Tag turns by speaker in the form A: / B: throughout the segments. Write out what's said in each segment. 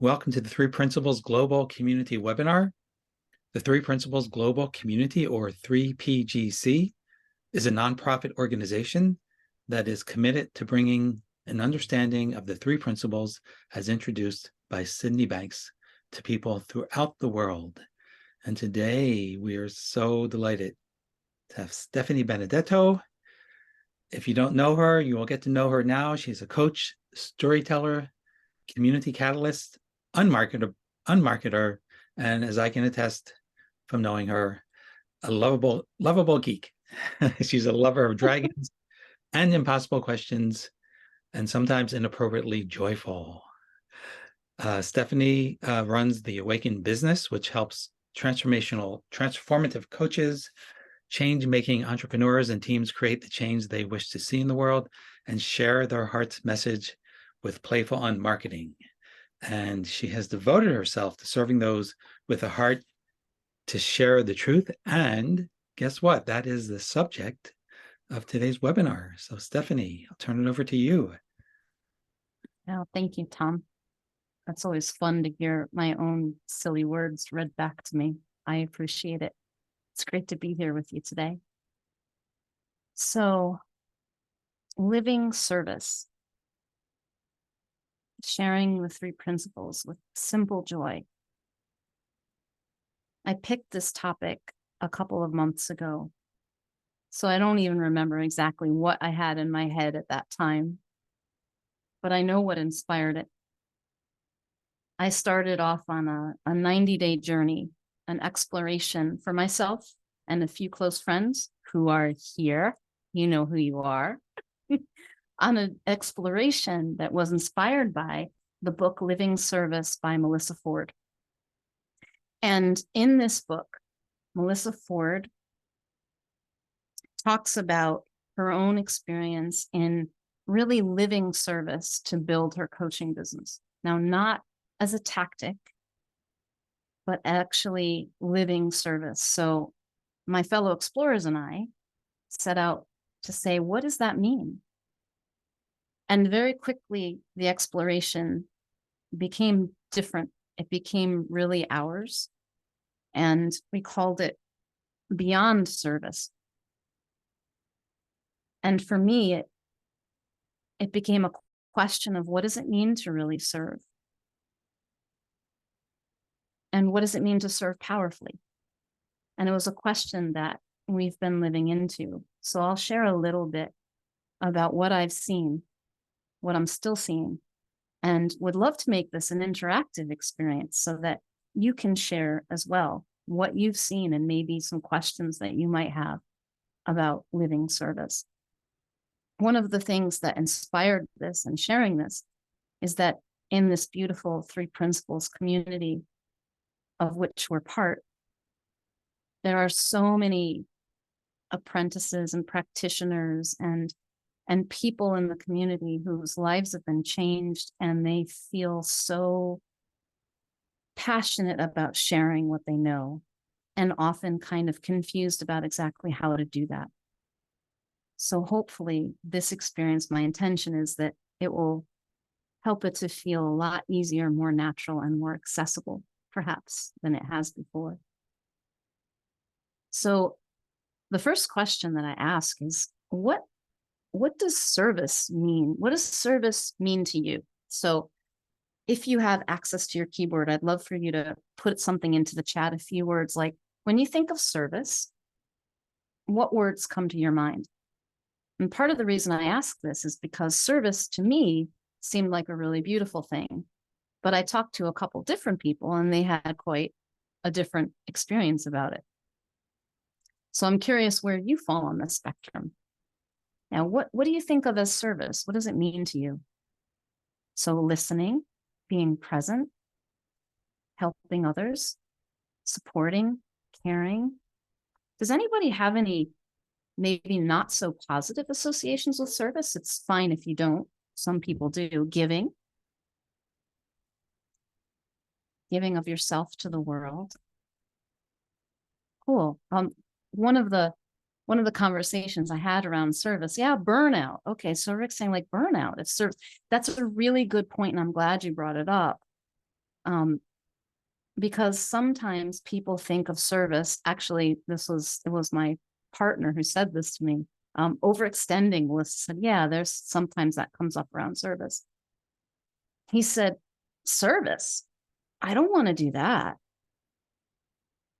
A: Welcome to the Three Principles Global Community webinar. The Three Principles Global Community, or 3PGC, is a nonprofit organization that is committed to bringing an understanding of the three principles as introduced by Sydney Banks to people throughout the world. And today we are so delighted to have Stephanie Benedetto. If you don't know her, you will get to know her now. She's a coach, storyteller, community catalyst, unmarketer, and as I can attest from knowing her, a lovable geek. She's a lover of dragons and impossible questions, and sometimes inappropriately joyful. Stephanie runs the Awaken business, which helps transformative coaches, change-making entrepreneurs and teams create the change they wish to see in the world and share their heart's message with playful unmarketing. And she has devoted herself to serving those with a heart to share the truth. And guess what? That is the subject of today's webinar. So Stephanie, I'll turn it over to you.
B: Oh, thank you, Tom. That's always fun to hear my own silly words read back to me. I appreciate it. It's great to be here with you today. So, living service. Sharing the three principles with simple joy. I picked this topic a couple of months ago, so I don't even remember exactly what I had in my head at that time, but I know what inspired it. I started off on a 90-day journey, an exploration for myself and a few close friends who are here. You know who you are. On an exploration that was inspired by the book Living Service by Melissa Ford. And in this book, Melissa Ford talks about her own experience in really living service to build her coaching business. Now, not as a tactic, but actually living service. So my fellow explorers and I set out to say, what does that mean? And very quickly, the exploration became different. It became really ours. And we called it Beyond Service. And for me, it became a question of what does it mean to really serve? And what does it mean to serve powerfully? And it was a question that we've been living into. So I'll share a little bit about what I've seen, what I'm still seeing, and would love to make this an interactive experience so that you can share as well what you've seen and maybe some questions that you might have about living service. One of the things that inspired this and sharing this is that in this beautiful three principles community of which we're part, there are so many apprentices and practitioners and people in the community whose lives have been changed, and they feel so passionate about sharing what they know and often kind of confused about exactly how to do that. So hopefully this experience, my intention is that it will help it to feel a lot easier, more natural, and more accessible, perhaps, than it has before. So the first question that I ask is, what does service mean? What does service mean to you? So if you have access to your keyboard, I'd love for you to put something into the chat, a few words like, when you think of service, what words come to your mind? And part of the reason I ask this is because service to me seemed like a really beautiful thing. But I talked to a couple different people and they had quite a different experience about it. So I'm curious where you fall on the spectrum. Now, what do you think of as service? What does it mean to you? So listening, being present, helping others, supporting, caring. Does anybody have any maybe not so positive associations with service? It's fine if you don't. Some people do. Giving of yourself to the world. Cool. One of the conversations I had around service, burnout. Okay, so Rick's saying like burnout. That's a really good point, and I'm glad you brought it up. Because sometimes people think of service. Actually, it was my partner who said this to me. Overextending was said, yeah, there's sometimes that comes up around service. He said, service? I don't want to do that.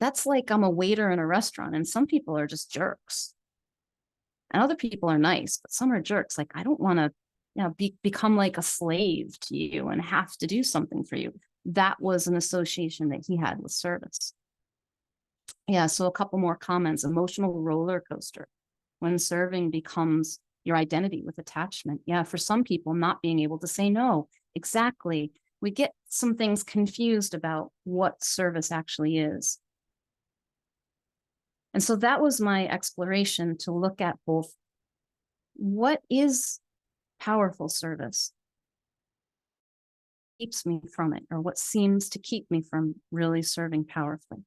B: That's like I'm a waiter in a restaurant, and some people are just jerks. And other people are nice, but some are jerks. Like, I don't want to, become like a slave to you and have to do something for you. That was an association that he had with service. Yeah, so a couple more comments. Emotional roller coaster. When serving becomes your identity with attachment. Yeah, for some people, not being able to say no. Exactly. We get some things confused about what service actually is. And so that was my exploration, to look at both what is powerful service, keeps me from it, or what seems to keep me from really serving powerfully.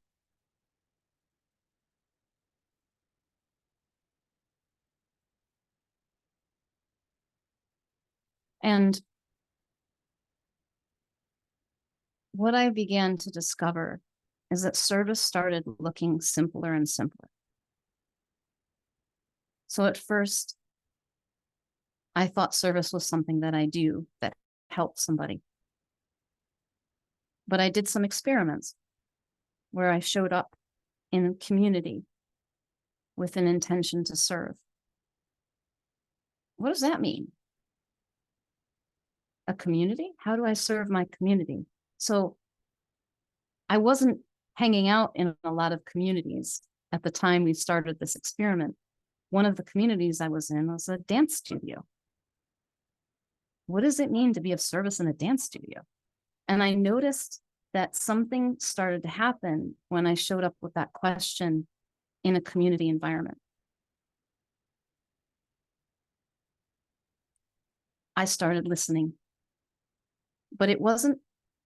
B: And what I began to discover is that service started looking simpler and simpler. So at first, I thought service was something that I do that helped somebody. But I did some experiments where I showed up in community with an intention to serve. What does that mean? A community? How do I serve my community? So I wasn't hanging out in a lot of communities at the time we started this experiment. One of the communities I was in was a dance studio. What does it mean to be of service in a dance studio? And I noticed that something started to happen when I showed up with that question in a community environment. I started listening, but it wasn't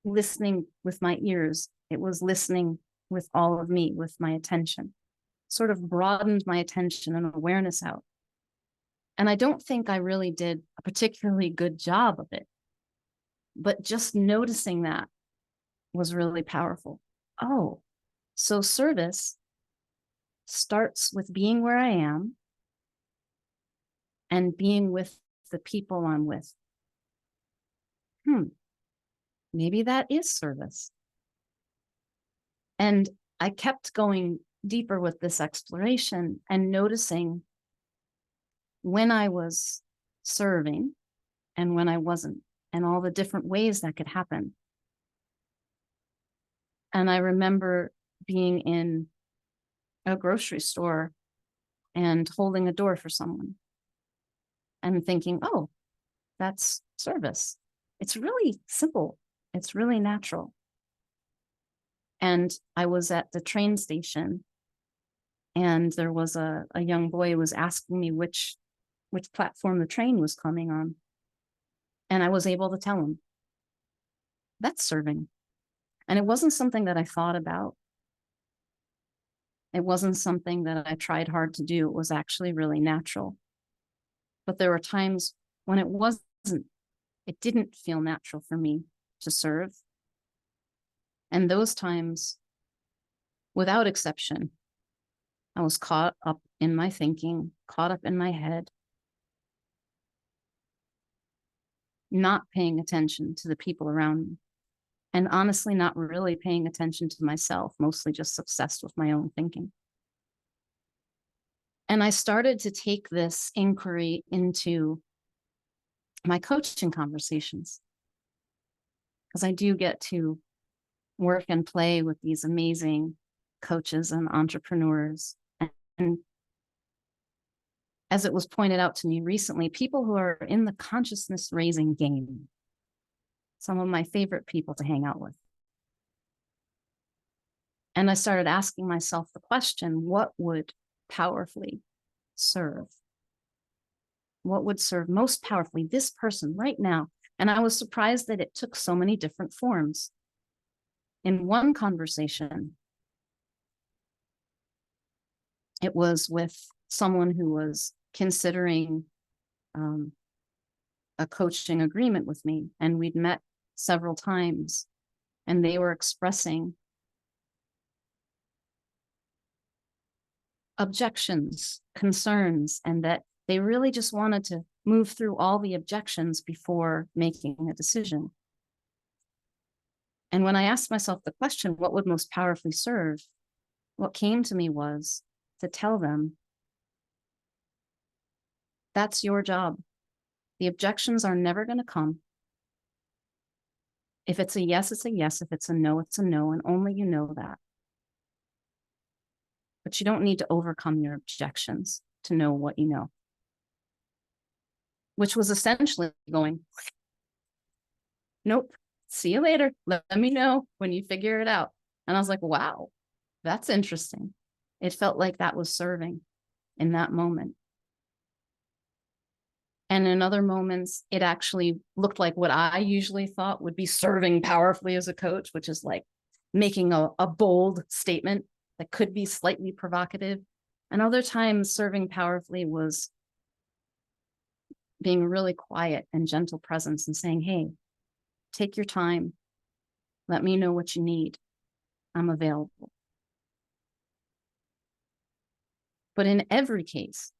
B: listening with my ears. It was listening with all of me, with my attention, sort of broadened my attention and awareness out. And I don't think I really did a particularly good job of it, but just noticing that was really powerful. Oh, so service starts with being where I am and being with the people I'm with. Maybe that is service. And I kept going deeper with this exploration and noticing when I was serving and when I wasn't, and all the different ways that could happen. And I remember being in a grocery store and holding a door for someone and thinking, oh, that's service. It's really simple. It's really natural. And I was at the train station, and there was a young boy who was asking me which platform the train was coming on. And I was able to tell him, that's serving. And it wasn't something that I thought about. It wasn't something that I tried hard to do. It was actually really natural. But there were times when it didn't feel natural for me to serve. And those times, without exception, I was caught up in my thinking, caught up in my head, not paying attention to the people around me, and honestly, not really paying attention to myself, mostly just obsessed with my own thinking. And I started to take this inquiry into my coaching conversations, because I do get to work and play with these amazing coaches and entrepreneurs. And as it was pointed out to me recently, people who are in the consciousness raising game, some of my favorite people to hang out with. And I started asking myself the question, what would powerfully serve? What would serve most powerfully this person right now? And I was surprised that it took so many different forms. In one conversation, it was with someone who was considering a coaching agreement with me, and we'd met several times. and they were expressing objections, concerns, and that they really just wanted to move through all the objections before making a decision. And when I asked myself the question, what would most powerfully serve? What came to me was to tell them, that's your job. The objections are never going to come. If it's a yes, it's a yes. If it's a no, it's a no. And only you know that. But you don't need to overcome your objections to know what you know. Which was essentially going, nope, see you later. Let me know when you figure it out. And I was like, wow, that's interesting. It felt like that was serving in that moment. And in other moments, it actually looked like what I usually thought would be serving powerfully as a coach, which is like making a bold statement that could be slightly provocative. And other times, serving powerfully was being really quiet and gentle presence and saying, hey, take your time. Let me know what you need. I'm available. But in every case,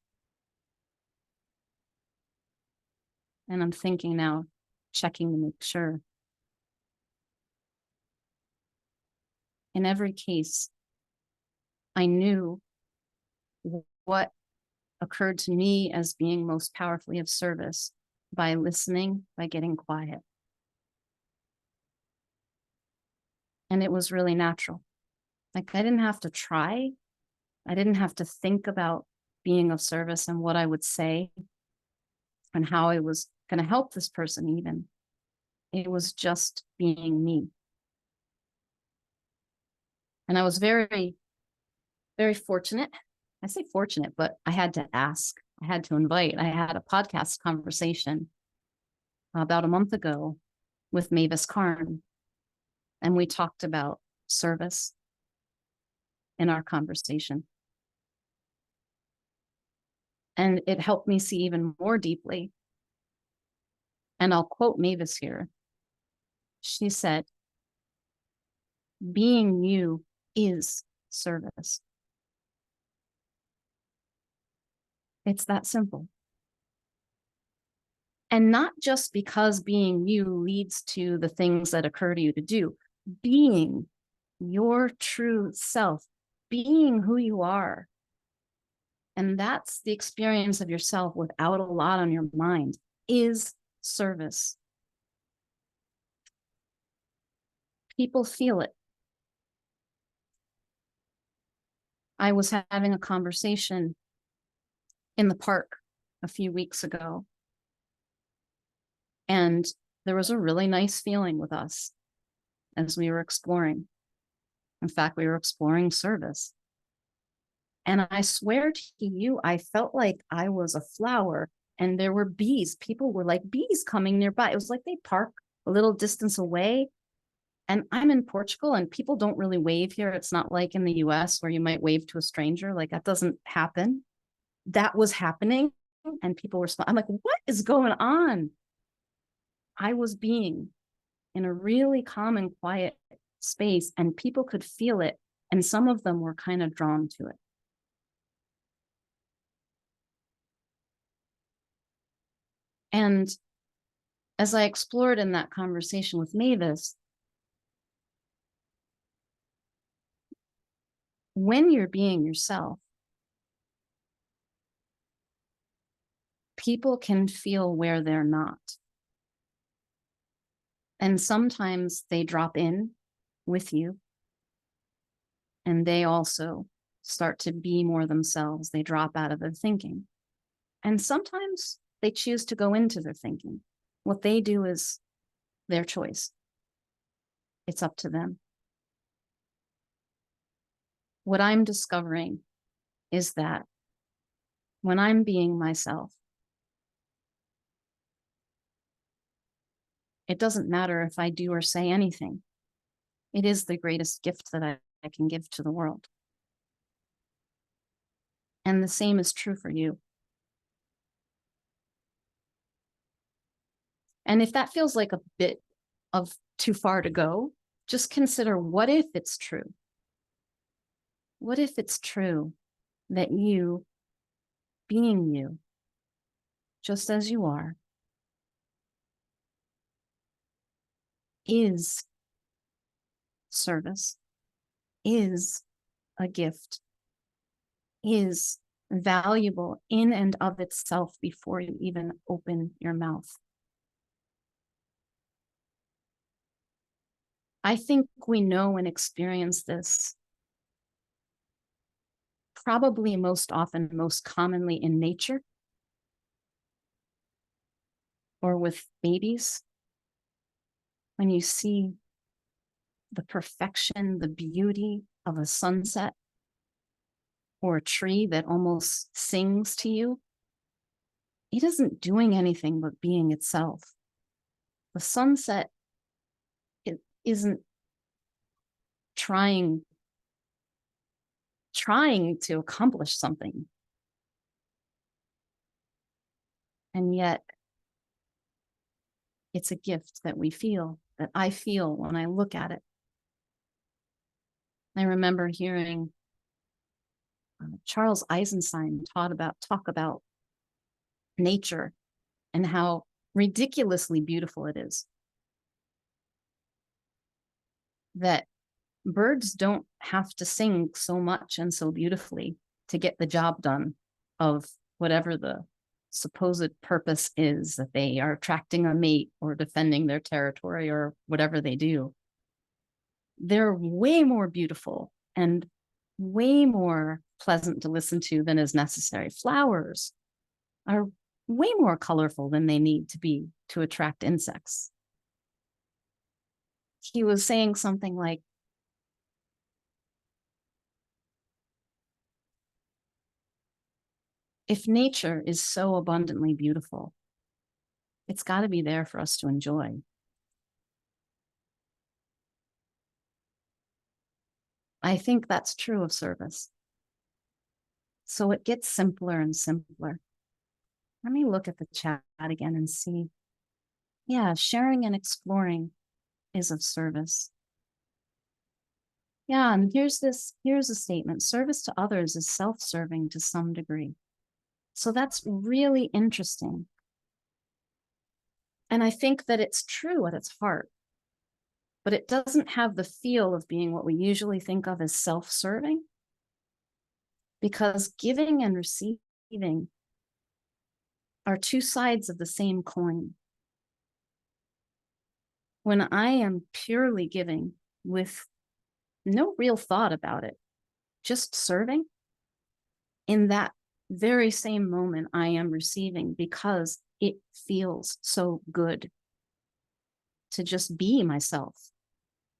B: and I'm thinking now, checking to make sure. In every case, I knew what occurred to me as being most powerfully of service by listening, by getting quiet. And it was really natural. Like I didn't have to try. I didn't have to think about being of service and what I would say and how I was going to help this person even. It was just being me. And I was very, very fortunate. I say fortunate, but I had to ask. I had to invite. I had a podcast conversation about a month ago with Mavis Karn. And we talked about service in our conversation. And it helped me see even more deeply. And I'll quote Mavis here. She said, being you is service. It's that simple. And not just because being you leads to the things that occur to you to do, being your true self, being who you are. And that's the experience of yourself without a lot on your mind is service. People feel it. I was having a conversation in the park a few weeks ago, and there was a really nice feeling with us as we were exploring. In fact, we were exploring service. And I swear to you, I felt like I was a flower and there were bees. People were like bees coming nearby. It was like they park a little distance away. And I'm in Portugal and people don't really wave here. It's not like in the US where you might wave to a stranger. Like that doesn't happen. That was happening. And people were, I'm like, what is going on? I was being in a really calm and quiet space and people could feel it. And some of them were kind of drawn to it. And as I explored in that conversation with Mavis, when you're being yourself, people can feel where they're not. And sometimes they drop in with you and they also start to be more themselves. They drop out of their thinking. And sometimes they choose to go into their thinking. What they do is their choice. It's up to them. What I'm discovering is that when I'm being myself, it doesn't matter if I do or say anything. It is the greatest gift that I can give to the world. And the same is true for you. And if that feels like a bit of too far to go, just consider, what if it's true? What if it's true that you, being you, just as you are, is service, is a gift, is valuable in and of itself before you even open your mouth? I think we know and experience this probably most often, most commonly in nature or with babies. When you see the perfection, the beauty of a sunset or a tree that almost sings to you, it isn't doing anything but being itself. The sunset, it isn't trying to accomplish something. And yet it's a gift that we feel, that I feel when I look at it. I remember hearing Charles Eisenstein talk about nature and how ridiculously beautiful it is. That birds don't have to sing so much and so beautifully to get the job done of whatever the supposed purpose is, that they are attracting a mate or defending their territory or whatever they do. They're way more beautiful and way more pleasant to listen to than is necessary. Flowers are way more colorful than they need to be to attract insects. He was saying something like, if nature is so abundantly beautiful, it's got to be there for us to enjoy. I think that's true of service. So it gets simpler and simpler. Let me look at the chat again and see. Yeah, sharing and exploring is of service. Yeah, and here's a statement. Service to others is self-serving to some degree. So that's really interesting. And I think that it's true at its heart, but it doesn't have the feel of being what we usually think of as self-serving, because giving and receiving are two sides of the same coin. When I am purely giving with no real thought about it, just serving, in that very same moment, I am receiving because it feels so good to just be myself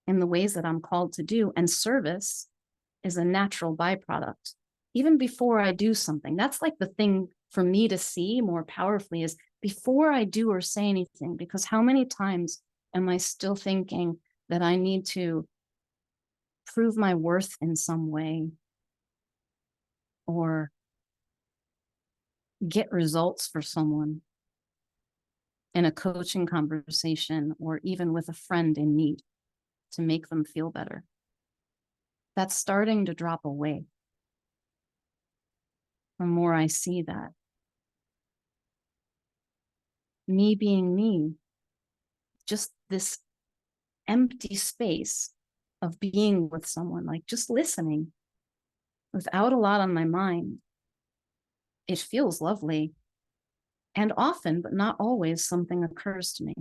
B: in the ways that I'm called to do. And service is a natural byproduct. Even before I do something, that's like the thing for me to see more powerfully, is before I do or say anything, because how many times am I still thinking that I need to prove my worth in some way or get results for someone in a coaching conversation or even with a friend in need to make them feel better? That's starting to drop away the more I see that. Me being me, just this empty space of being with someone, like just listening without a lot on my mind. It feels lovely. And often, but not always, something occurs to me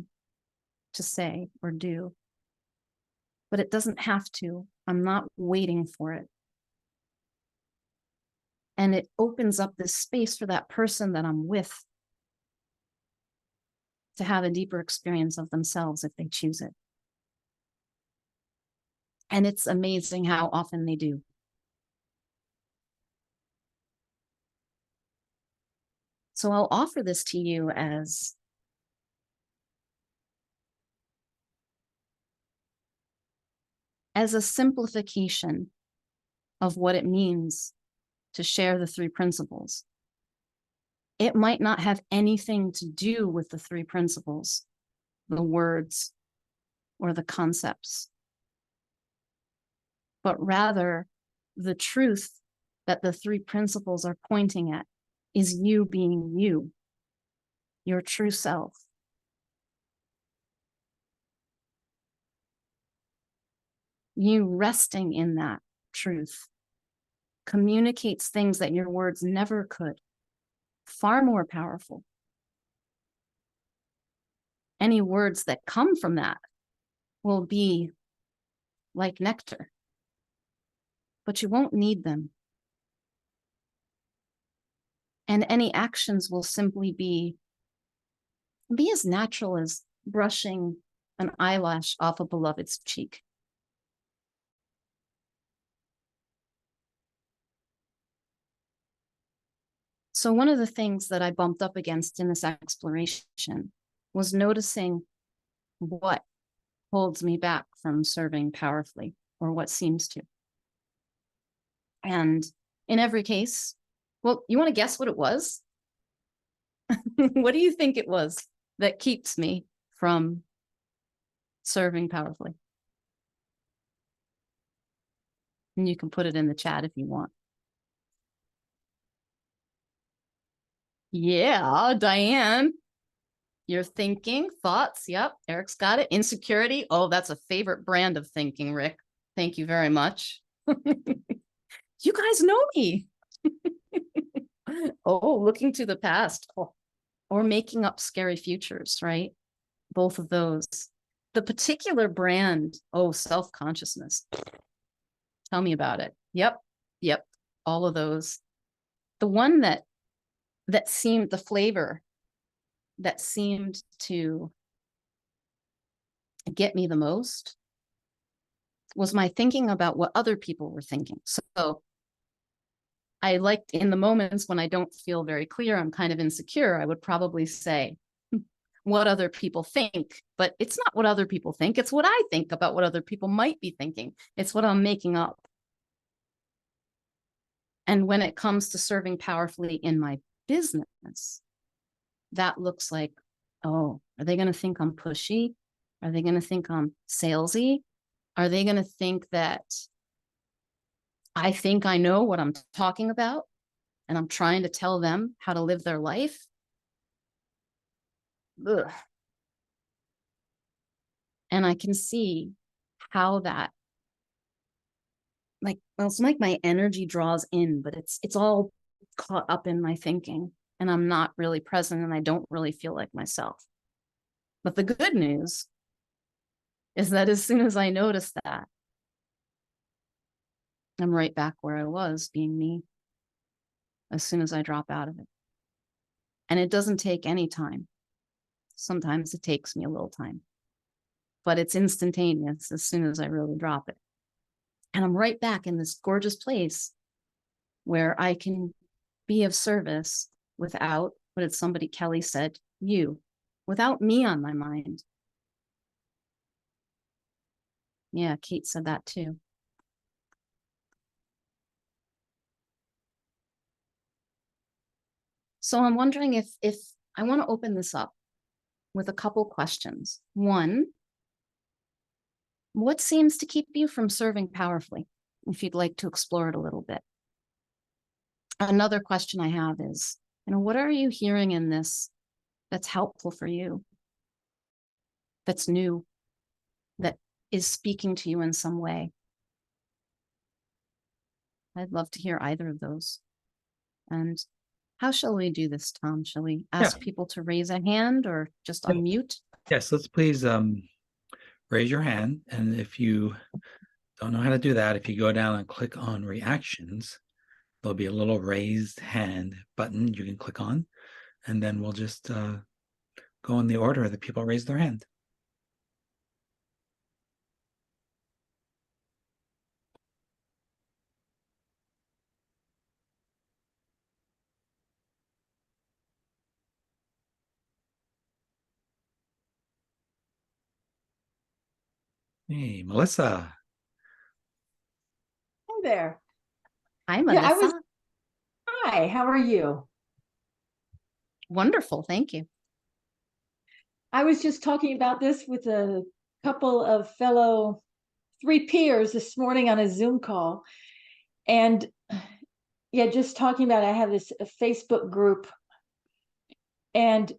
B: to say or do. But it doesn't have to. I'm not waiting for it. And it opens up this space for that person that I'm with to have a deeper experience of themselves if they choose it. And it's amazing how often they do. So I'll offer this to you as a simplification of what it means to share the three principles. It might not have anything to do with the three principles, the words, or the concepts. but rather the truth that the three principles are pointing at is you being you, your true self. You resting in that truth communicates things that your words never could, far more powerful. Any words that come from that will be like nectar, but you won't need them. And any actions will simply be as natural as brushing an eyelash off a beloved's cheek. So one of the things that I bumped up against in this exploration was noticing what holds me back from serving powerfully, or what seems to. And in every case, well, you want to guess what it was? What do you think it was that keeps me from serving powerfully? And you can put it in the chat if you want. Yeah, Diane, you're thinking, thoughts. Yep, Eric's got it. Insecurity. Oh, that's a favorite brand of thinking, Rick. Thank you very much. You guys know me. Oh, looking to the past. Oh, or making up scary futures, right? Both of those. The particular brand, oh, self-consciousness. Tell me about it. Yep, all of those. The one that seemed, the flavor that seemed to get me the most was my thinking about what other people were thinking. So I liked, in the moments when I don't feel very clear, I'm kind of insecure, I would probably say what other people think, but it's not what other people think. It's what I think about what other people might be thinking. It's what I'm making up. And when it comes to serving powerfully in my business, that looks like, oh, are they going to think I'm pushy? Are they going to think I'm salesy? Are they going to think that I think I know what I'm talking about and I'm trying to tell them how to live their life? Ugh. And I can see how that, like, well, it's like my energy draws in, but it's all caught up in my thinking and I'm not really present and I don't really feel like myself. But the good news is that as soon as I notice that, I'm right back where I was being me as soon as I drop out of it. And it doesn't take any time. Sometimes it takes me a little time, but it's instantaneous as soon as I really drop it. And I'm right back in this gorgeous place where I can be of service without, what did somebody, Kelly said, you, without me on my mind. Yeah, Kate said that too. So I'm wondering if I want to open this up with a couple questions. One, what seems to keep you from serving powerfully? If you'd like to explore it a little bit. Another question I have is, what are you hearing in this that's helpful for you, that's new, that is speaking to you in some way? I'd love to hear either of those. And how shall we do this, Tom? Shall we ask people to raise a hand or just unmute?
A: Yes, let's please raise your hand. And if you don't know how to do that, if you go down and click on reactions, there'll be a little raised hand button you can click on, and then we'll just go in the order that people raise their hand. Hey, Melissa.
C: Hi there.
B: Hi, Melissa.
C: Hi, how are you?
B: Wonderful, thank you.
C: I was just talking about this with a couple of fellow three peers this morning on a Zoom call. And yeah, just talking about, I have this Facebook group, and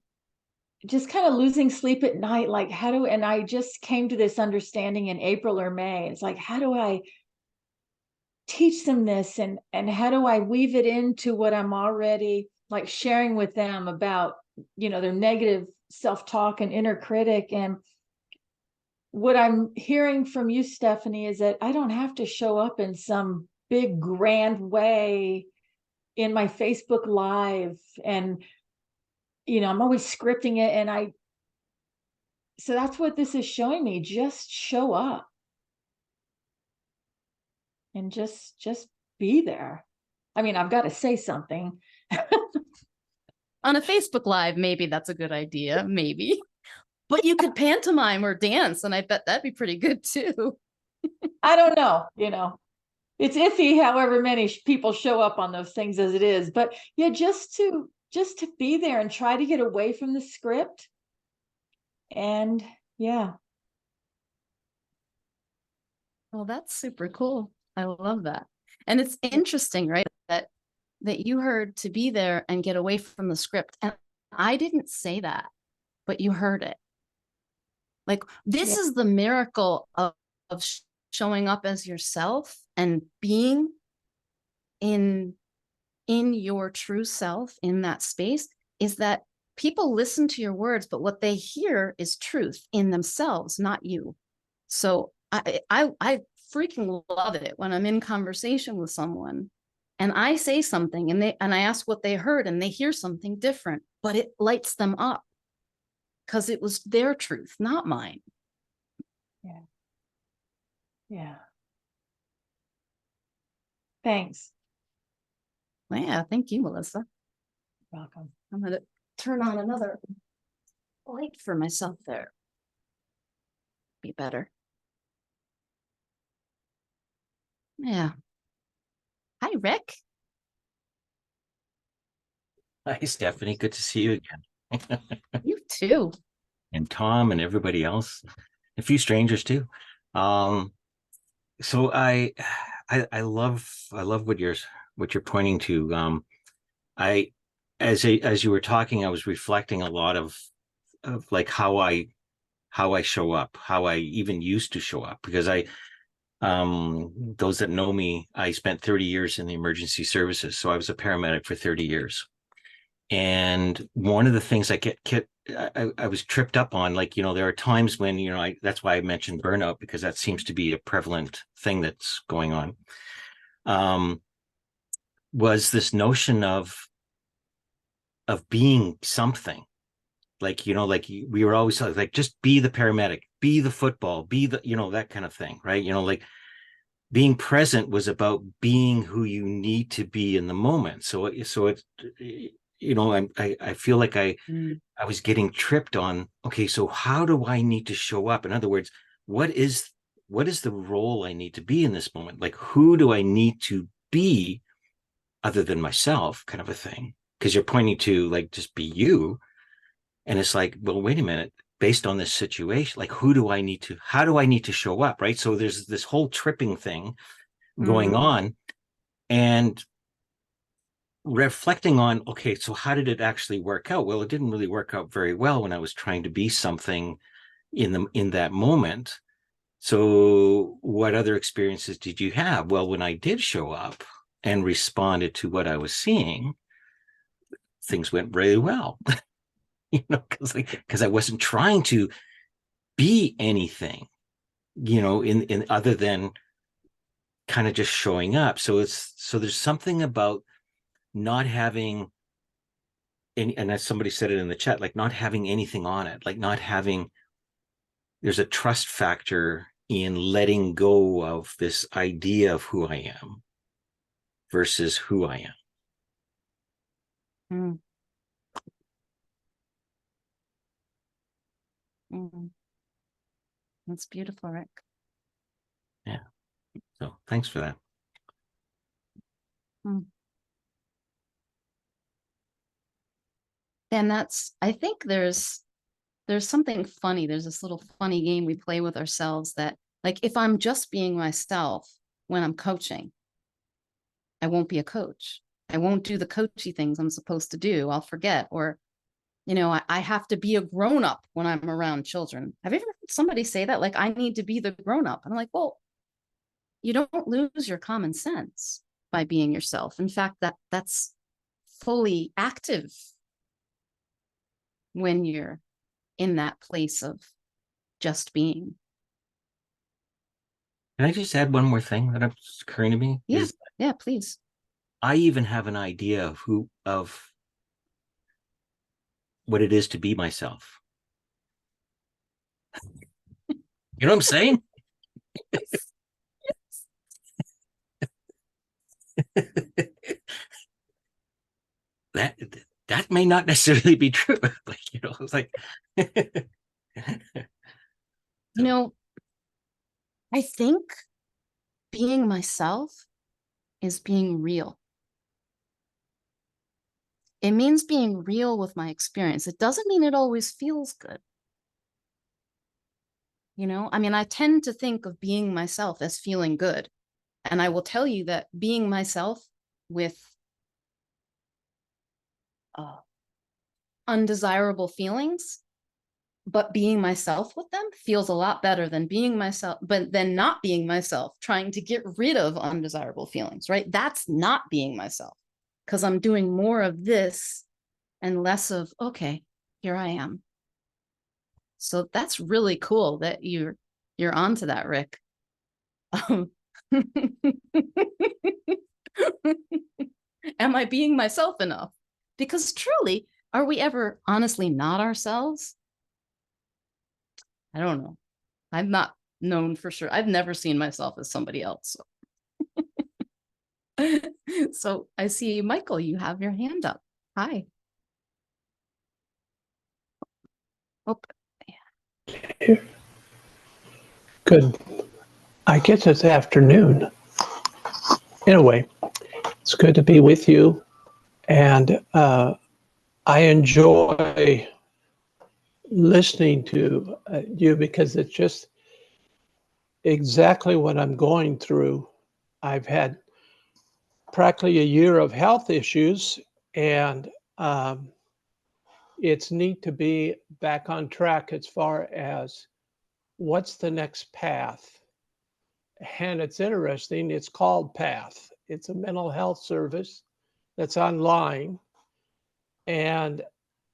C: just kind of losing sleep at night. Like, and I just came to this understanding in April or May. It's like, how do I teach them this? And how do I weave it into what I'm already like sharing with them about, their negative self-talk and inner critic? And what I'm hearing from you, Stephanie, is that I don't have to show up in some big grand way in my Facebook Live. And, I'm always scripting it. And so that's what this is showing me. Just show up and just be there. I mean, I've got to say something.
B: On a Facebook Live, maybe that's a good idea, maybe. But you could pantomime or dance, and I bet that'd be pretty good too.
C: I don't know, it's iffy however many people show up on those things as it is. But yeah, just to be there and try to get away from the script. And yeah.
B: Well, that's super cool. I love that. And it's interesting, right? That you heard to be there and get away from the script. And I didn't say that, but you heard it. Like, this is the miracle of showing up as yourself and being in your true self in that space, is that people listen to your words, but what they hear is truth in themselves, not you. So I freaking love it when I'm in conversation with someone and I say something and I ask what they heard and they hear something different, but it lights them up because it was their truth, not mine.
C: Yeah. Yeah. Thanks.
B: Yeah, thank you, Melissa.
C: Welcome.
B: I'm going to turn on another light for myself there. Be better. Yeah. Hi, Rick.
D: Hi, Stephanie. Good to see you again.
B: You too.
D: And Tom and everybody else, a few strangers too. So I love what you're pointing to. As you were talking, I was reflecting a lot of like how I show up, how I even used to show up, because those that know me, I spent 30 years in the emergency services. So I was a paramedic for 30 years. And one of the things I was tripped up on, like, there are times when, that's why I mentioned burnout, because that seems to be a prevalent thing that's going on, was this notion of being something. Like, like we were always like, just be the paramedic, be the football, be the, that kind of thing, right? Like being present was about being who you need to be in the moment. So it's, I feel like I was getting tripped on, okay, so how do I need to show up? In other words, what is the role I need to be in this moment? Like, who do I need to be other than myself, kind of a thing? Because you're pointing to like, just be you. And it's like, well, wait a minute, based on this situation, like, how do I need to show up? Right. So there's this whole tripping thing going on. And reflecting on, okay, so how did it actually work out? Well, it didn't really work out very well when I was trying to be something in that moment. So what other experiences did you have? Well, when I did show up and responded to what I was seeing, things went really well. Because I wasn't trying to be anything, in other than kind of just showing up. So there's something about not having any, and as somebody said it in the chat, like not having anything on it, like there's a trust factor in letting go of this idea of who I am versus who I am.
B: That's beautiful, Rick.
D: Yeah. So thanks for that.
B: And I think there's something funny. There's this little funny game we play with ourselves that Like if I'm just being myself when I'm coaching, I won't be a coach. I won't do the coachy things I'm supposed to do. I'll forget. Or, I have to be a grown up when I'm around children. Have you ever heard somebody say that? Like, I need to be the grown up. I'm like, well, you don't lose your common sense by being yourself. In fact, that's fully active when you're in that place of just being.
D: Can I just add one more thing that's occurring to me?
B: Yeah.
D: Is
B: Yeah, please.
D: I even have an idea of what it is to be myself. You know what I'm saying? that may not necessarily be true. It's like
B: I think being myself is being real. It means being real with my experience. It doesn't mean it always feels good. I tend to think of being myself as feeling good. And I will tell you that being myself with undesirable feelings, but being myself with them feels a lot better than being myself, but then not being myself, trying to get rid of undesirable feelings, right? That's not being myself, because I'm doing more of this and less of, okay, here I am. So that's really cool that you're onto that, Rick. Am I being myself enough? Because truly, are we ever honestly not ourselves? I don't know. I'm not known for sure. I've never seen myself as somebody else. So I see, Michael, you have your hand up. Hi. Oh,
E: Good. I guess it's afternoon. Anyway, it's good to be with you. And I enjoy listening to you because it's just exactly what I'm going through. I've had practically a year of health issues, and it's neat to be back on track as far as what's the next path. And it's interesting, it's called PATH. It's a mental health service that's online. And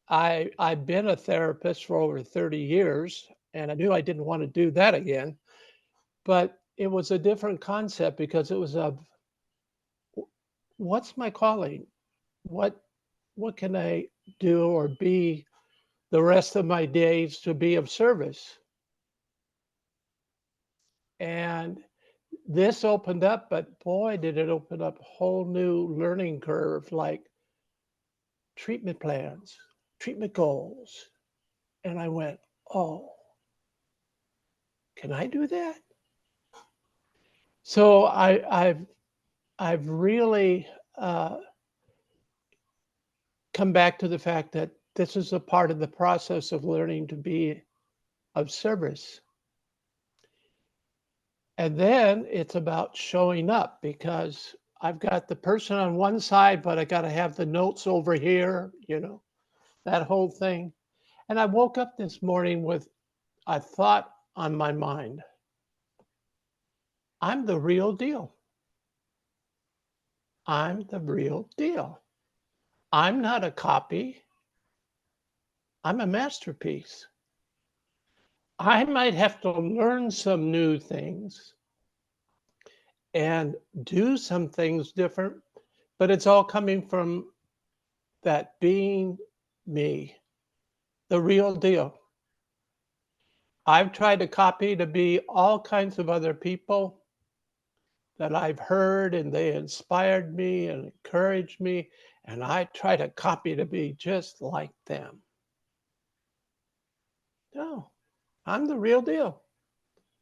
E: I've been a therapist for over 30 years, and I knew I didn't want to do that again. But it was a different concept because it was of what's my calling? What can I do or be the rest of my days to be of service? And this opened up, but boy, did it open up a whole new learning curve, like treatment plans, treatment goals. And I went, oh, can I do that? So I've really come back to the fact that this is a part of the process of learning to be of service. And then it's about showing up, because I've got the person on one side, but I got to have the notes over here, that whole thing. And I woke up this morning with a thought on my mind. I'm the real deal. I'm the real deal. I'm not a copy. I'm a masterpiece. I might have to learn some new things and do some things different, but it's all coming from that being me, the real deal. I've tried to copy to be all kinds of other people that I've heard, and they inspired me and encouraged me, and I try to copy to be just like them. No, I'm the real deal.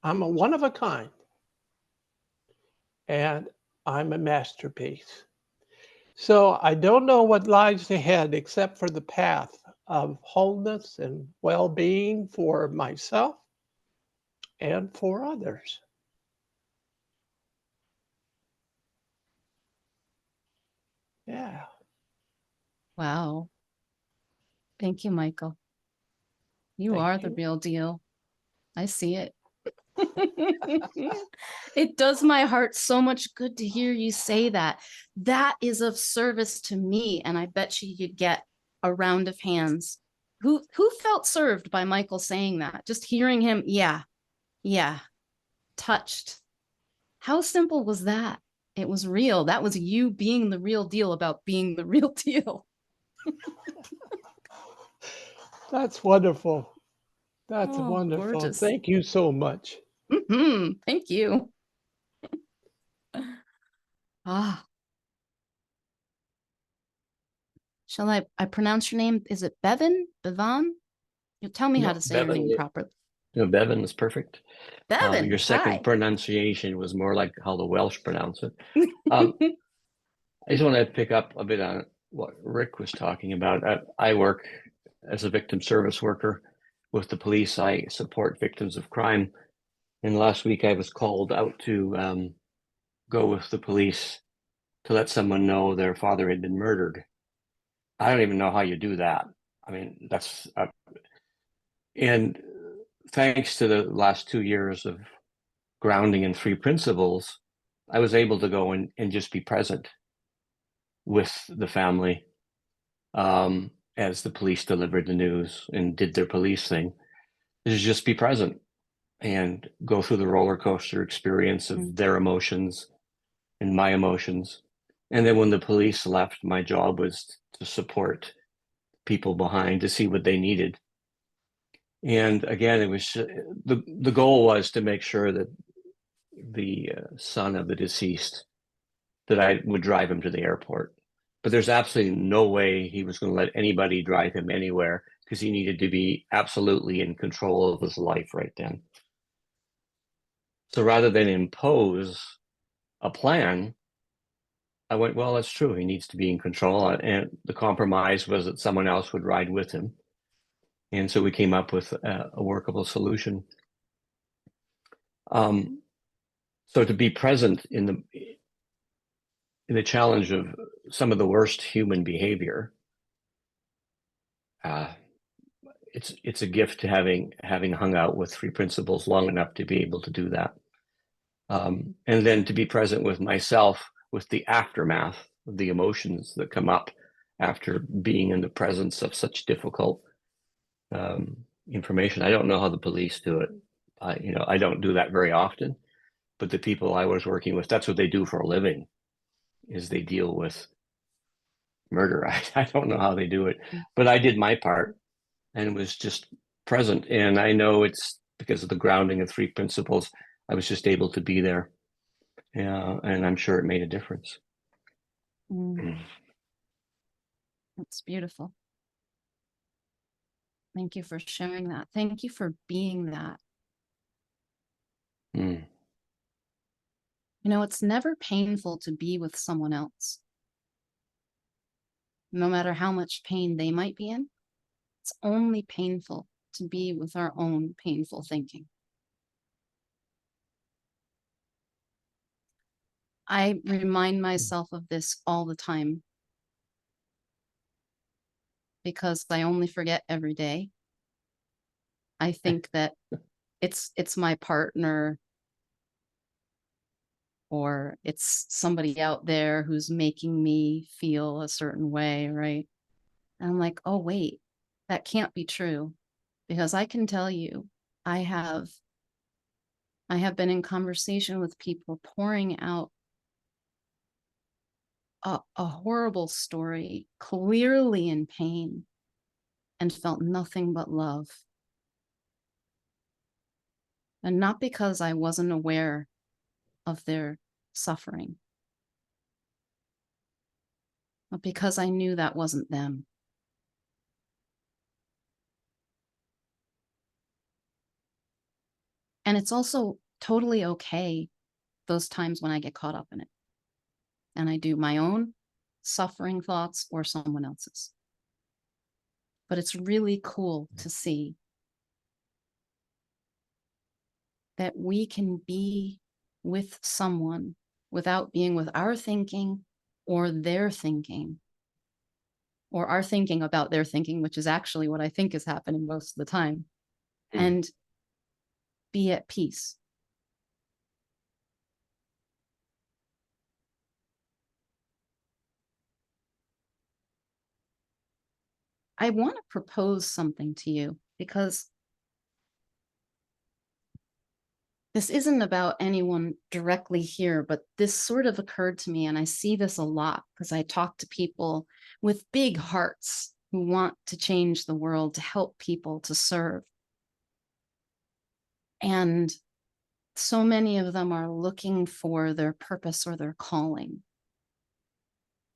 E: I'm a one of a kind, and I'm a masterpiece. So I don't know what lies ahead except for the path of wholeness and well-being for myself and for others. Yeah.
B: Wow. Thank you, Michael. You
E: Thank
B: are the
E: you.
B: real deal. I see it. It does my heart so much good to hear you say that. That is of service to me, and I bet you'd get a round of hands. Who felt served by Michael saying that? Just hearing him, yeah, touched. How simple was that? It was real. That was you being the real deal about being the real deal.
E: That's wonderful. That's
B: Oh,
E: wonderful.
B: gorgeous.
E: Thank you so much.
B: Thank you. Ah. Shall I pronounce your name? Is it Bevan? Bevan? You tell me how
F: No,
B: to say your
F: Bevan,
B: name properly.
F: no, Bevan is perfect.
B: Bevan,
F: Your second
B: hi.
F: pronunciation was more like how the Welsh pronounce it. I just want to pick up a bit on what Rick was talking about. I work as a victim service worker with the police. I support victims of crime. And last week I was called out to go with the police to let someone know their father had been murdered. I don't even know how you do that. I mean, that's and thanks to the last 2 years of grounding in three principles, I was able to go and just be present with the family as the police delivered the news and did their police thing. Is just be present and go through the roller coaster experience of their emotions and my emotions. And then when the police left, my job was to support people behind to see what they needed. And again, it was the goal was to make sure that the son of the deceased, that I would drive him to the airport. But there's absolutely no way he was going to let anybody drive him anywhere because he needed to be absolutely in control of his life right then. So rather than impose a plan, I went, well, that's true. He needs to be in control. And the compromise was that someone else would ride with him. And so we came up with a workable solution. So to be present in the challenge of some of the worst human behavior, it's a gift to having hung out with three principles long enough to be able to do that, and then to be present with myself with the aftermath of the emotions that come up after being in the presence of such difficult information. I don't know how the police do it. I don't do that very often, but the people I was working with, that's what they do for a living, is they deal with murder. I don't know how they do it, but I did my part and was just present. And I know it's because of the grounding of three principles, I was just able to be there. Yeah, and I'm sure it made a difference.
B: That's beautiful. Thank you for sharing that. Thank you for being that.
F: Mm.
B: You know, it's never painful to be with someone else. No matter how much pain they might be in, it's only painful to be with our own painful thinking. I remind myself of this all the time because I only forget every day. I think that it's my partner or it's somebody out there who's making me feel a certain way, right? And I'm like, oh, wait, that can't be true. Because I can tell you, I have been in conversation with people pouring out a horrible story, clearly in pain, and felt nothing but love. And not because I wasn't aware of their suffering, but because I knew that wasn't them. And it's also totally okay those times when I get caught up in it. And I do my own suffering thoughts or someone else's. But it's really cool to see that we can be with someone without being with our thinking or their thinking, or our thinking about their thinking, which is actually what I think is happening most of the time, and be at peace. I want to propose something to you, because this isn't about anyone directly here, but this sort of occurred to me, and I see this a lot because I talk to people with big hearts who want to change the world, to help people, to serve. And so many of them are looking for their purpose or their calling,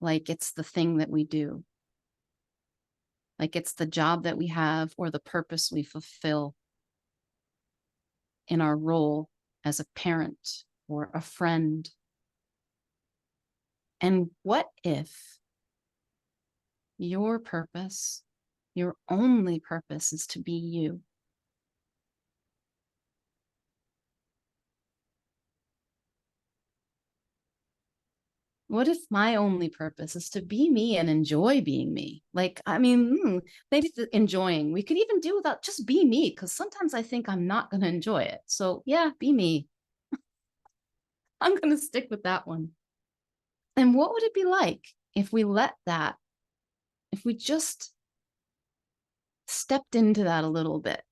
B: like it's the thing that we do, like it's the job that we have or the purpose we fulfill in our role as a parent or a friend. And what if your purpose, your only purpose, is to be you? What if my only purpose is to be me and enjoy being me? Like, I mean, maybe enjoying, we could even do without, just be me, because sometimes I think I'm not going to enjoy it. So yeah, be me. I'm going to stick with that one. And what would it be like if we let that, if we just stepped into that a little bit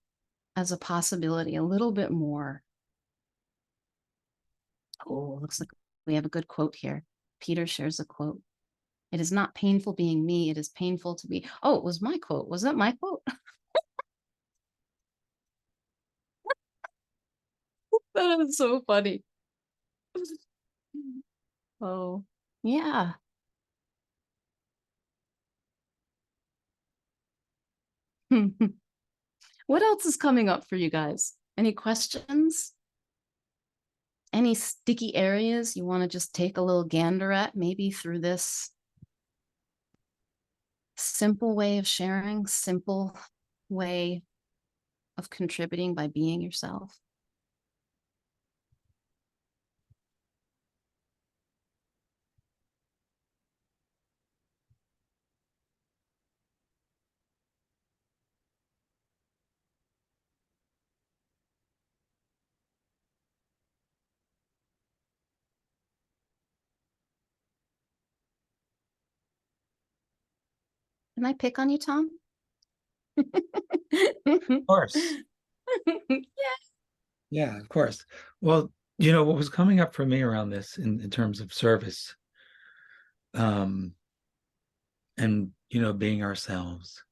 B: as a possibility, a little bit more? Oh, looks like we have a good quote here. Peter shares a quote. It is not painful being me. It is painful to be. Oh, it was my quote. Was that my quote? That is so funny. Oh, yeah. What else is coming up for you guys? Any questions? Any sticky areas you want to just take a little gander at, maybe through this simple way of sharing, simple way of contributing by being yourself? Can I pick on you, Tom?
A: Of course. Yeah, of course. Well, what was coming up for me around this in terms of service, and being ourselves,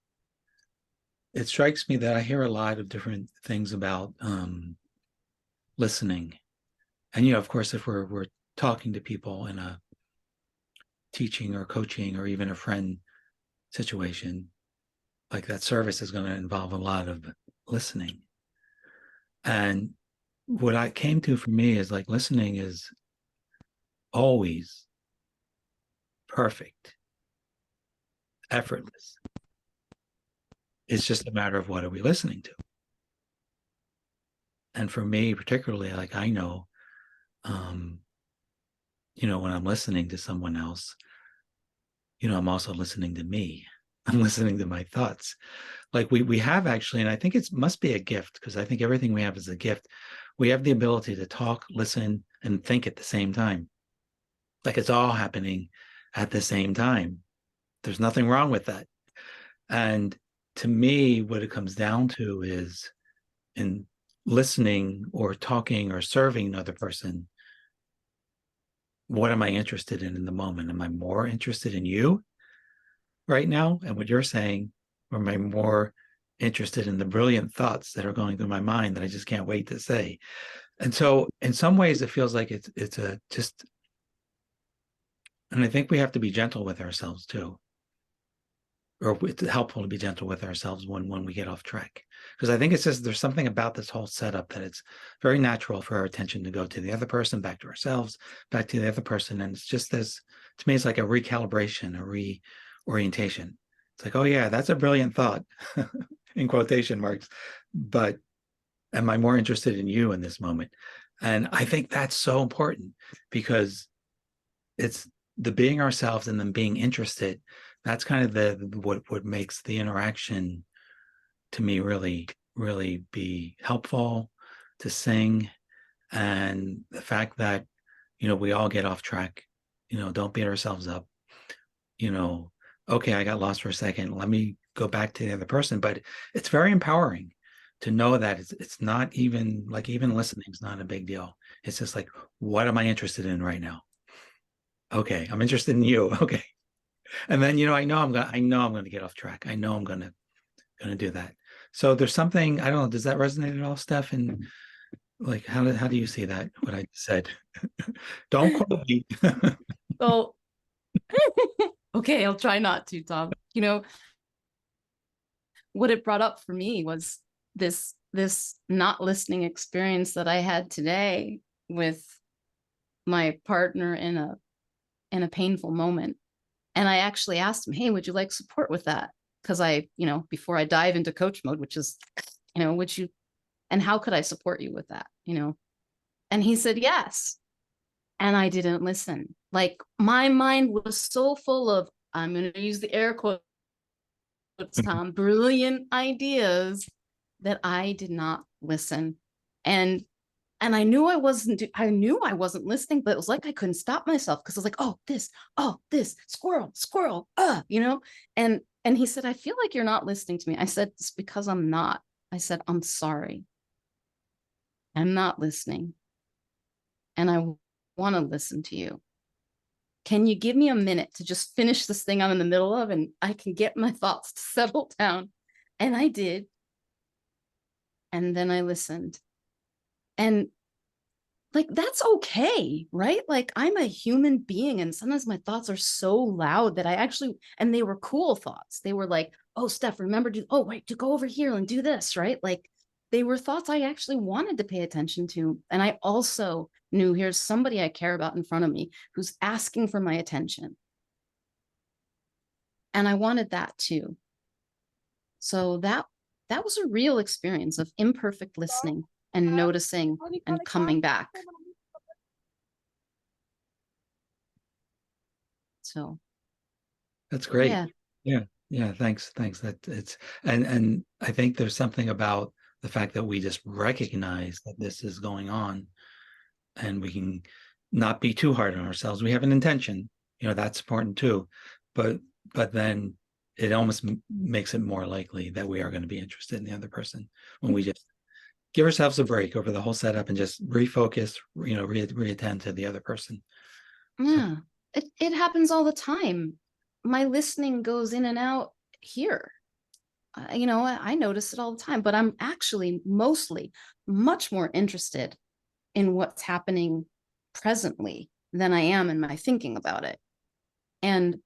A: it strikes me that I hear a lot of different things about listening. And of course, if we're talking to people in a teaching or coaching or even a friend situation, like that service is going to involve a lot of listening. And what I came to for me is like listening is always perfect, effortless. It's just a matter of what are we listening to. And for me, particularly, like I know, when I'm listening to someone else, I'm also listening to me. I'm listening to my thoughts. Like we have actually, and I think it must be a gift, because I think everything we have is a gift. We have the ability to talk, listen, and think at the same time. Like it's all happening at the same time. There's nothing wrong with that. And to me, what it comes down to is in listening or talking or serving another person, what am I interested in the moment? Am I more interested in you right now and what you're saying, or am I more interested in the brilliant thoughts that are going through my mind that I just can't wait to say? And so in some ways it feels like it's a just, and I think we have to be gentle with ourselves too, or it's helpful to be gentle with ourselves when we get off track, because I think it's just there's something about this whole setup that it's very natural for our attention to go to the other person, back to ourselves, back to the other person. And it's just this, to me, it's like a recalibration, a reorientation. It's like, oh yeah, that's a brilliant thought in quotation marks, but am I more interested in you in this moment? And I think that's so important, because it's the being ourselves and then being interested. That's kind of the what makes the interaction to me really, really be helpful to sing. And the fact that, we all get off track, don't beat ourselves up, okay, I got lost for a second. Let me go back to the other person. But it's very empowering to know that it's not even like, even listening is not a big deal. It's just like, what am I interested in right now? Okay, I'm interested in you. Okay. And then, I know I'm gonna get off track. I know I'm gonna do that. So there's something, I don't know, does that resonate at all, Steph? And like, how do you see that, what I said? Don't quote me.
B: Well, okay, I'll try not to, Tom. What it brought up for me was this not listening experience that I had today with my partner in a painful moment. And I actually asked him, hey, would you like support with that? Because before I dive into coach mode, which is, and how could I support you with that? And he said, yes. And I didn't listen. Like, my mind was so full of, I'm going to use the air quotes, Tom, brilliant ideas, that I did not listen. And I knew I wasn't listening, but it was like I couldn't stop myself, because I was like, oh, this, squirrel, and he said, I feel like you're not listening to me. I said, it's because I'm not. I said, I'm sorry. I'm not listening. And I want to listen to you. Can you give me a minute to just finish this thing I'm in the middle of, and I can get my thoughts to settle down? And I did. And then I listened. And like, that's okay, right? Like, I'm a human being, and sometimes my thoughts are so loud that and they were cool thoughts. They were like, oh, Steph, remember to go over here and do this, right? Like, they were thoughts I actually wanted to pay attention to. And I also knew, here's somebody I care about in front of me who's asking for my attention. And I wanted that too. So that was a real experience of imperfect listening and noticing and coming back. So
A: That's great.
B: yeah.
A: Yeah, thanks. That it's, and I think there's something about the fact that we just recognize that this is going on, and we can not be too hard on ourselves. We have an intention, that's important too, but then it almost makes it more likely that we are going to be interested in the other person when we just give ourselves a break over the whole setup and just refocus, reattend to the other person.
B: Yeah, it happens all the time. My listening goes in and out here. I notice it all the time, but I'm actually mostly much more interested in what's happening presently than I am in my thinking about it. And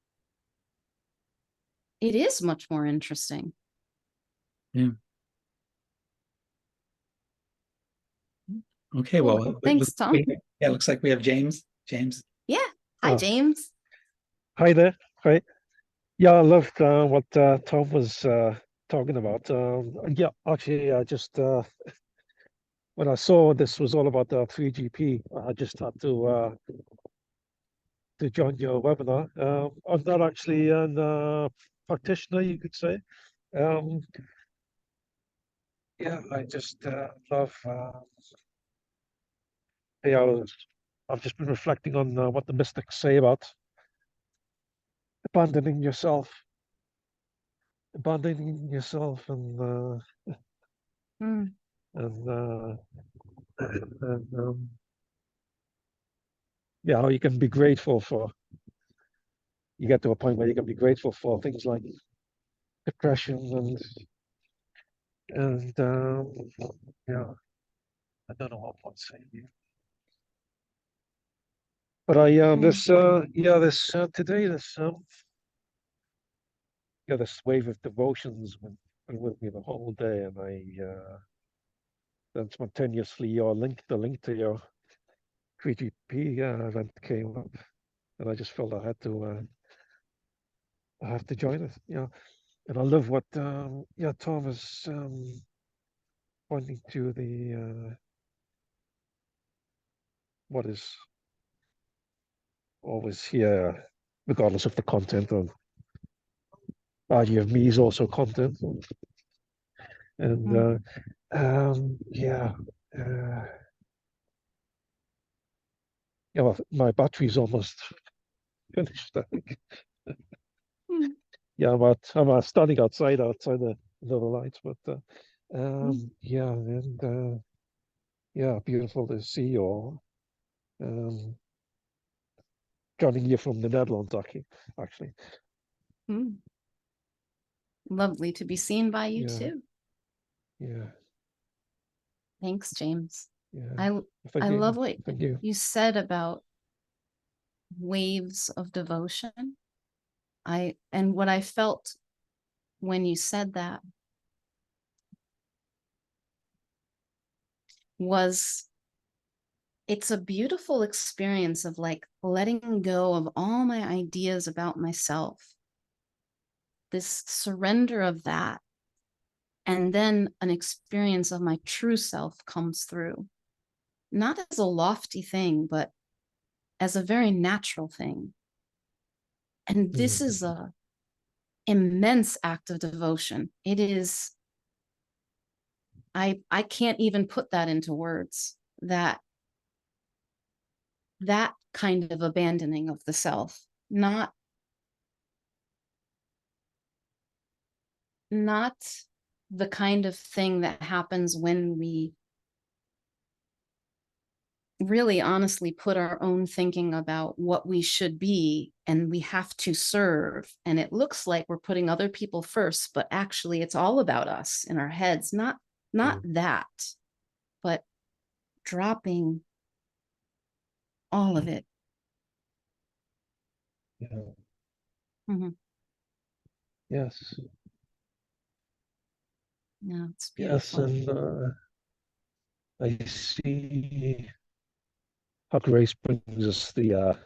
B: it is much more interesting.
A: Yeah. Okay,
B: Cool.
A: well,
B: Thanks, Tom.
A: Yeah, it looks like we have James.
B: Yeah. Hi, James.
G: Hi there. Hi. Yeah, I loved what Tom was talking about. Yeah, actually, I just when I saw this was all about 3GP, I just had to join your webinar. I'm not actually a practitioner, you could say. Yeah, I just love. Yeah, I've just been reflecting on what the mystics say about abandoning yourself, and
B: Mm.
G: and yeah, how you can be grateful for. You get to a point where you can be grateful for things like depression and yeah, I don't know what I'm saying here. But this today this wave of devotions been with me the whole day, and I then spontaneously the link to your 3GP event came up, and I just felt I have to join it. And I love what Tom has pointing to the what is always here, regardless of the content. Of idea of me is also content, and yeah. Yeah, well, my battery's almost finished, I think.
B: Mm.
G: Yeah, I'm standing outside the lights, but yeah, and yeah, beautiful to see you all. Joining you from the Netherlands, actually.
B: Mm. Lovely to be seen by you
G: Yeah.
B: too.
G: Yeah,
B: Thanks, James.
G: yeah.
B: I
G: Thank
B: I
G: you.
B: love what
G: Thank you.
B: you said about waves of devotion. And what I felt when you said that was it's a beautiful experience of like letting go of all my ideas about myself, this surrender of that, and then an experience of my true self comes through, not as a lofty thing, but as a very natural thing. And this is a immense act of devotion. It is, I can't even put that into words, that kind of abandoning of the self, not the kind of thing that happens when we really honestly put our own thinking about what we should be and we have to serve, and it looks like we're putting other people first, but actually it's all about us in our heads, not that, but dropping all of it.
G: Yeah.
B: Mhm.
G: Yes.
B: Yeah, it's
G: Yes,
B: beautiful.
G: and I see how grace brings us the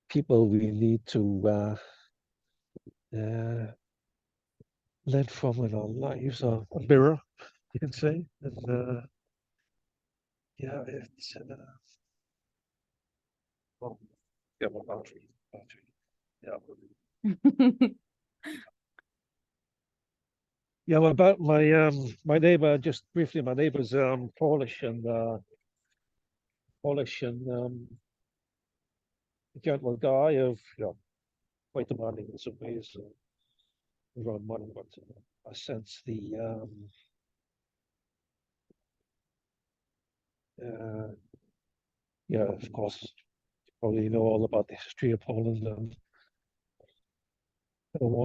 G: people we need to learn from in our lives, or a mirror, you can say. And yeah, it's well, yeah, my battery. Yeah. Yeah, well, about my neighbor, just briefly, my neighbor's Polish and gentle guy of, quite demanding in some ways, around money, but I sense the yeah, of course, you probably know all about the history of Poland and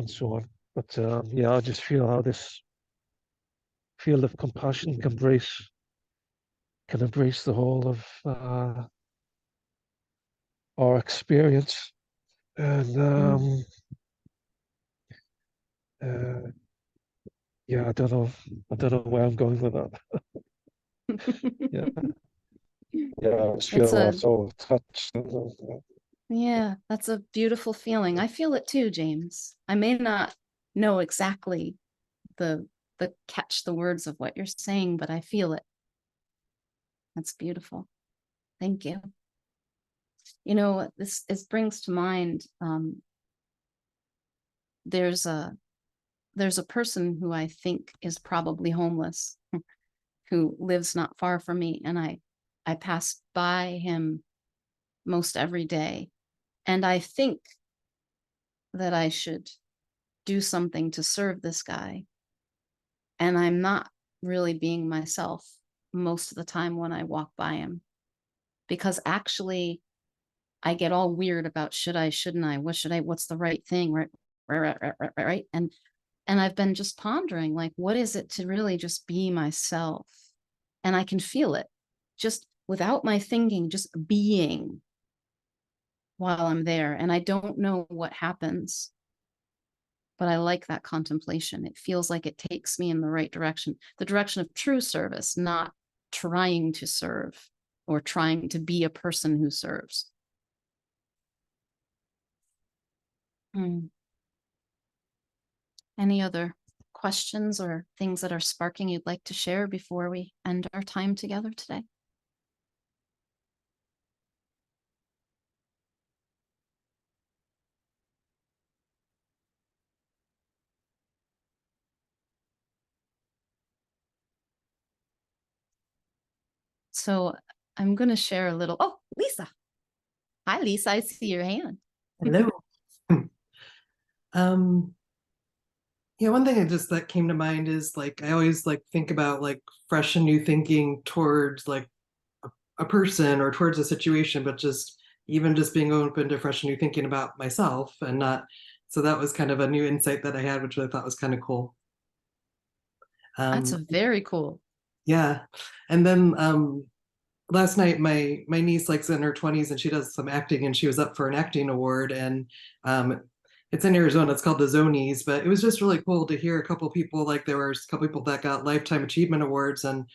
G: so on. But yeah, I just feel how this field of compassion can embrace the whole of our experience. And yeah, I don't know where I'm going with that. Yeah, yeah, I just
B: It's
G: feel
B: a
G: so touched.
B: Yeah, that's a beautiful feeling. I feel it too, James. I may not know exactly the catch the words of what you're saying, but I feel it. That's beautiful. Thank you. You know, this brings to mind, there's a person who I think is probably homeless who lives not far from me, and I pass by him most every day, and I think that I should do something to serve this guy. And I'm not really being myself most of the time when I walk by him, because actually I get all weird about should I, shouldn't I, what's the right thing, right. And I've been just pondering, like, what is it to really just be myself? And I can feel it just without my thinking, just being while I'm there. And I don't know what happens, but I like that contemplation. It feels like it takes me in the right direction, the direction of true service, not trying to serve or trying to be a person who serves. Any other questions or things that are sparking you'd like to share before we end our time together today? So I'm going to share a little. Oh, Lisa. Hi, Lisa. I see your hand.
H: Hello. Yeah, one thing that came to mind is like I always like think about like fresh and new thinking towards like a person or towards a situation, but just even just being open to fresh and new thinking about myself and not. So that was kind of a new insight that I had, which I thought was kind of cool.
B: That's very cool.
H: Yeah, and then last night my niece likes in her 20s and she does some acting and she was up for an acting award and it's in Arizona. It's called the Zonies, but it was just really cool to hear a couple people, like there were a couple people that got lifetime achievement awards and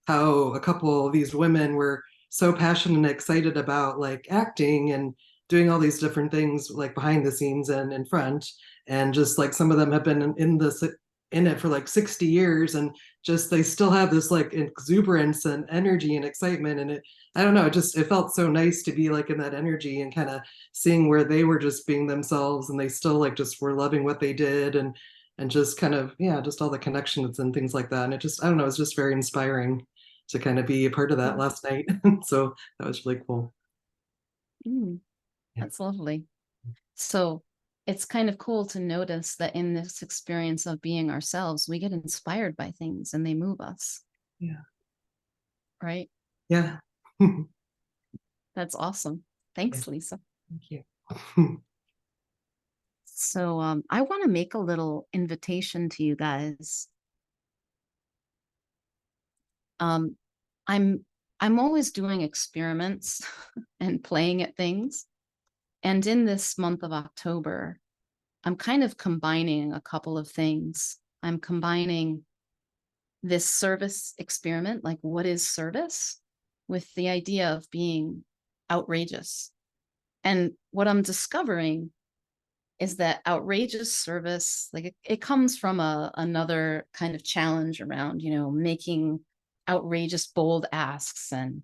H: how a couple of these women were so passionate and excited about like acting and doing all these different things like behind the scenes and in front, and just like some of them have been in it for like 60 years and just they still have this like exuberance and energy and excitement, and I don't know, it felt so nice to be like in that energy and kind of seeing where they were just being themselves and they still like just were loving what they did and just kind of, yeah, just all the connections and things like that. And it just, I don't know, it's just very inspiring to kind of be a part of that last night. So that was really cool.
B: That's lovely. So it's kind of cool to notice that in this experience of being ourselves, we get inspired by things and they move us.
H: Yeah.
B: Right?
H: Yeah.
B: That's awesome. Thanks, Lisa.
H: Thank you.
B: So I want to make a little invitation to you guys. I'm always doing experiments and playing at things. And in this month of October, I'm kind of combining a couple of things. I'm combining this service experiment, like what is service, with the idea of being outrageous. And what I'm discovering is that outrageous service, like it comes from another kind of challenge around, making outrageous, bold asks and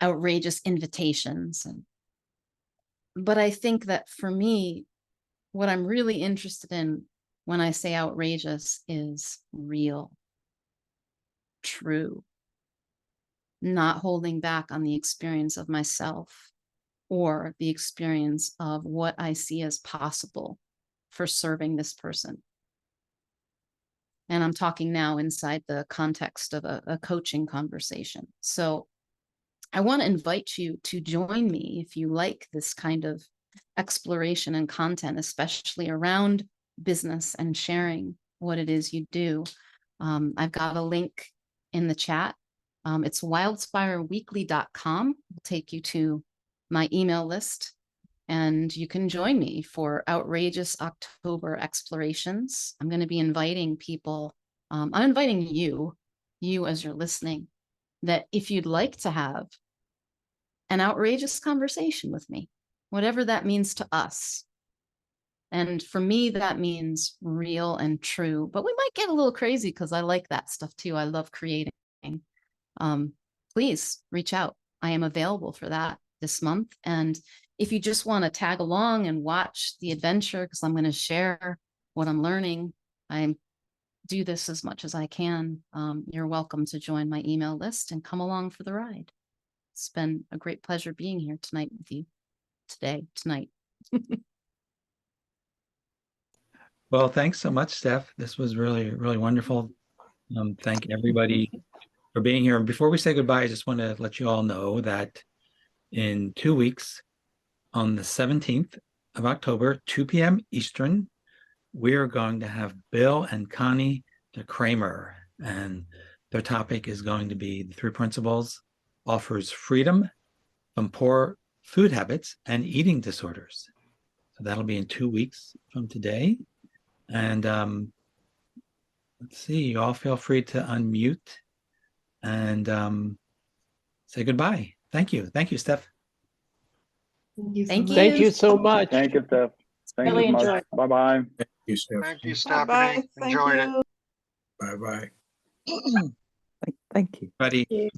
B: outrageous invitations. But I think that for me, what I'm really interested in when I say outrageous is real, true, not holding back on the experience of myself or the experience of what I see as possible for serving this person. And I'm talking now inside the context of a coaching conversation. So I want to invite you to join me if you like this kind of exploration and content, especially around business and sharing what it is you do. I've got a link in the chat. It's wildspireweekly.com. It'll take you to my email list, and you can join me for Outrageous October Explorations. I'm going to be inviting people. I'm inviting you as you're listening, that if you'd like to have an outrageous conversation with me, whatever that means to us. And for me, that means real and true, but we might get a little crazy because I like that stuff too. I love creating. Please reach out. I am available for that this month. And if you just want to tag along and watch the adventure, because I'm going to share what I'm learning, I do this as much as I can. You're welcome to join my email list and come along for the ride. It's been a great pleasure being here tonight with you. Tonight.
A: Well, thanks so much, Steph. This was really, really wonderful. Thank everybody for being here. And before we say goodbye, I just want to let you all know that in 2 weeks, on the 17th of October, 2 p.m. Eastern, we're going to have Bill and Connie de Kramer, and their topic is going to be the 3 principles offers freedom from poor food habits and eating disorders. So that'll be in 2 weeks from today. And let's see, you all feel free to unmute and say goodbye. Thank you. Thank you, Steph.
C: Thank you.
E: Thank you so much.
I: Thank you, Steph. Thank
C: Really
I: you so
C: enjoyed
I: much. Bye-bye.
J: Thank you, Stephanie.
K: Thank you,
C: Bye-bye.
K: Stephanie.
C: Thank
K: Enjoyed
C: you.
K: it.
I: Bye-bye.
A: Thank you, buddy.